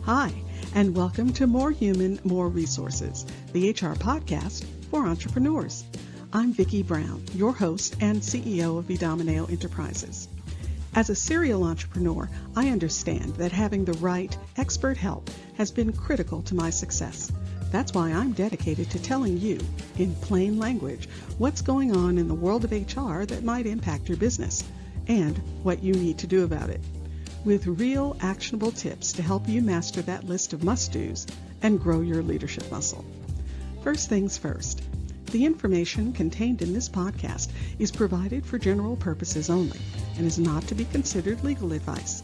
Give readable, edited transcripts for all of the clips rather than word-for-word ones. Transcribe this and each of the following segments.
Hi, and welcome to More Human, More Resources, the HR podcast for entrepreneurs. I'm Vicki Brown, your host and CEO of Vidamaneo Enterprises. As a serial entrepreneur, I understand that having the right expert help has been critical to my success. That's why I'm dedicated to telling you, in plain language, what's going on in the world of HR that might impact your business and what you need to do about it, with real actionable tips to help you master that list of must-dos and grow your leadership muscle. First things first, the information contained in this podcast is provided for general purposes only and is not to be considered legal advice.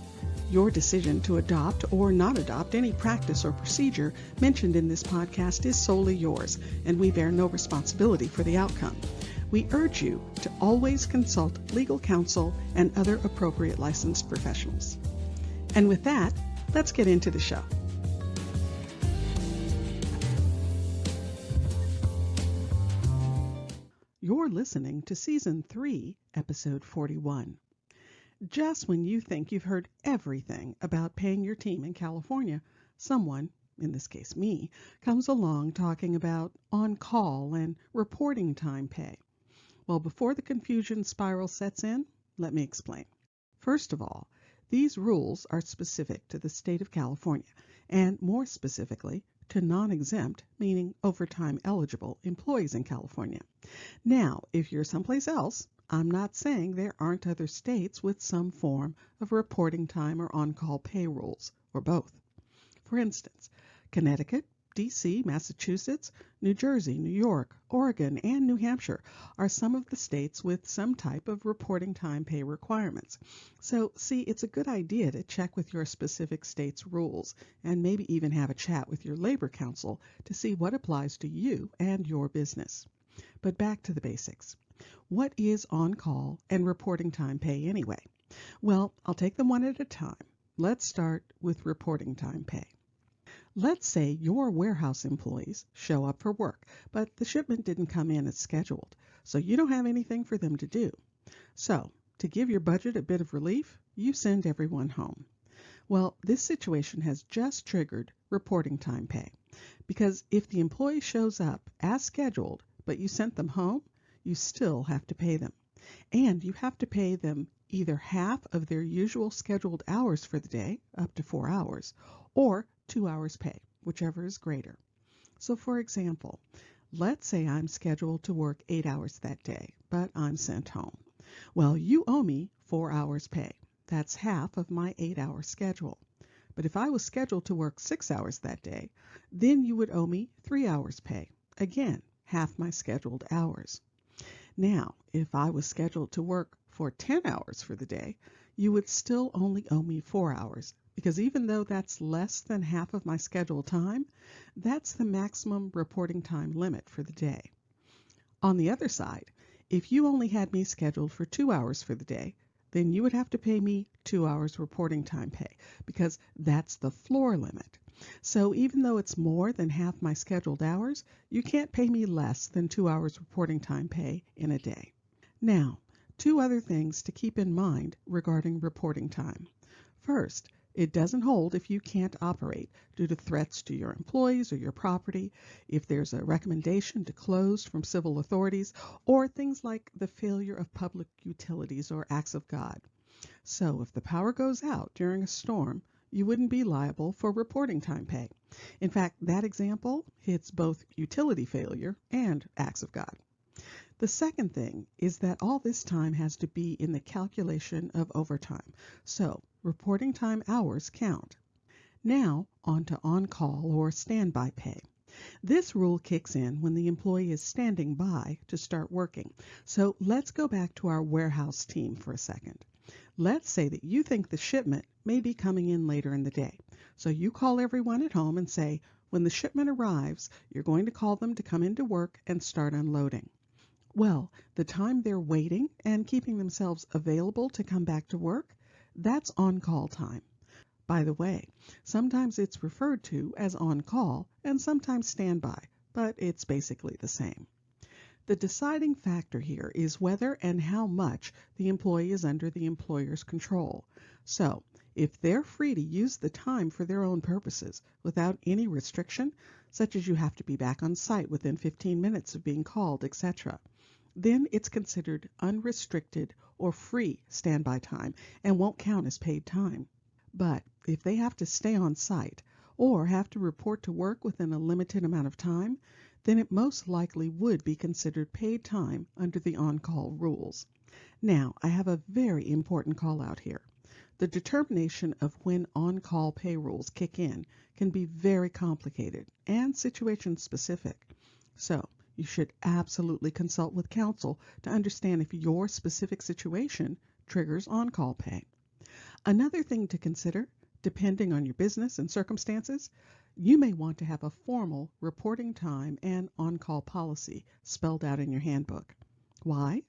Your decision to adopt or not adopt any practice or procedure mentioned in this podcast is solely yours, and we bear no responsibility for the outcome. We urge you to always consult legal counsel and other appropriate licensed professionals. And with that, let's get into the show. You're listening to Season 3, Episode 41. Just when you think you've heard everything about paying your team in California, someone, in this case me, comes along talking about on-call and reporting time pay. Well, before the confusion spiral sets in, let me explain. First of all, these rules are specific to the state of California, and more specifically, to non-exempt, meaning overtime eligible employees in California. Now, if you're someplace else, I'm not saying there aren't other states with some form of reporting time or on-call pay rules, or both. For instance, Connecticut, D.C., Massachusetts, New Jersey, New York, Oregon, and New Hampshire are some of the states with some type of reporting time pay requirements. So, see, it's a good idea to check with your specific state's rules and maybe even have a chat with your labor council to see what applies to you and your business. But back to the basics. What is on-call and reporting time pay anyway? Well, I'll take them one at a time. Let's start with reporting time pay. Let's say your warehouse employees show up for work, but the shipment didn't come in as scheduled, so you don't have anything for them to do. So, to give your budget a bit of relief, you send everyone home. Well, this situation has just triggered reporting time pay, because if the employee shows up as scheduled, but you sent them home, you still have to pay them. And you have to pay them either half of their usual scheduled hours for the day, up to 4 hours, or 2 hours pay, whichever is greater. So for example, let's say I'm scheduled to work 8 hours that day, but I'm sent home. Well, you owe me 4 hours pay. That's half of my 8-hour schedule. But if I was scheduled to work 6 hours that day, then you would owe me 3 hours pay. Again, half my scheduled hours. Now, if I was scheduled to work for 10 hours for the day, you would still only owe me 4 hours, because even though that's less than half of my scheduled time, that's the maximum reporting time limit for the day. On the other side, if you only had me scheduled for 2 hours for the day, then you would have to pay me 2 hours reporting time pay, because that's the floor limit. So even though it's more than half my scheduled hours, you can't pay me less than 2 hours reporting time pay in a day. Now, 2 other things to keep in mind regarding reporting time. First, it doesn't hold if you can't operate due to threats to your employees or your property, if there's a recommendation to close from civil authorities, or things like the failure of public utilities or acts of God. So if the power goes out during a storm, you wouldn't be liable for reporting time pay. In fact, that example hits both utility failure and acts of God. The second thing is that all this time has to be in the calculation of overtime, so reporting time hours count. Now, on to on-call or standby pay. This rule kicks in when the employee is standing by to start working. So let's go back to our warehouse team for a second. Let's say that you think the shipment may be coming in later in the day. So you call everyone at home and say, when the shipment arrives, you're going to call them to come into work and start unloading. Well, the time they're waiting and keeping themselves available to come back to work, that's on-call time. By the way, sometimes it's referred to as on-call and sometimes standby, but it's basically the same. The deciding factor here is whether and how much the employee is under the employer's control. So, If they're free to use the time for their own purposes without any restriction, such as you have to be back on site within 15 minutes of being called, etc., then it's considered unrestricted or free standby time and won't count as paid time. But if they have to stay on site or have to report to work within a limited amount of time, then it most likely would be considered paid time under the on-call rules. Now, I have a very important call out here. The determination of when on-call pay rules kick in can be very complicated and situation specific. So, you should absolutely consult with counsel to understand if your specific situation triggers on-call pay. Another thing to consider, depending on your business and circumstances, you may want to have a formal reporting time and on-call policy spelled out in your handbook. Why?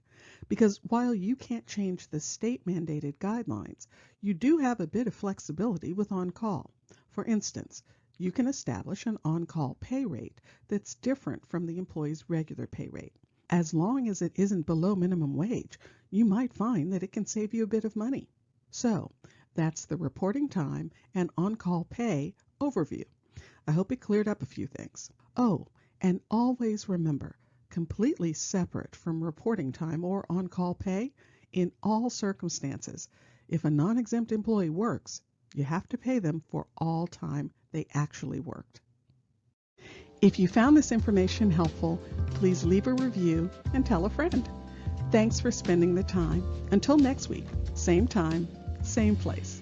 Because while you can't change the state-mandated guidelines, you do have a bit of flexibility with on-call. For instance, you can establish an on-call pay rate that's different from the employee's regular pay rate. As long as it isn't below minimum wage, you might find that it can save you a bit of money. So, that's the reporting time and on-call pay overview. I hope it cleared up a few things. Oh, and always remember, completely separate from reporting time or on-call pay, in all circumstances, if a non-exempt employee works, you have to pay them for all time they actually worked. If you found this information helpful, please leave a review and tell a friend. Thanks for spending the time. Until next week, same time, same place.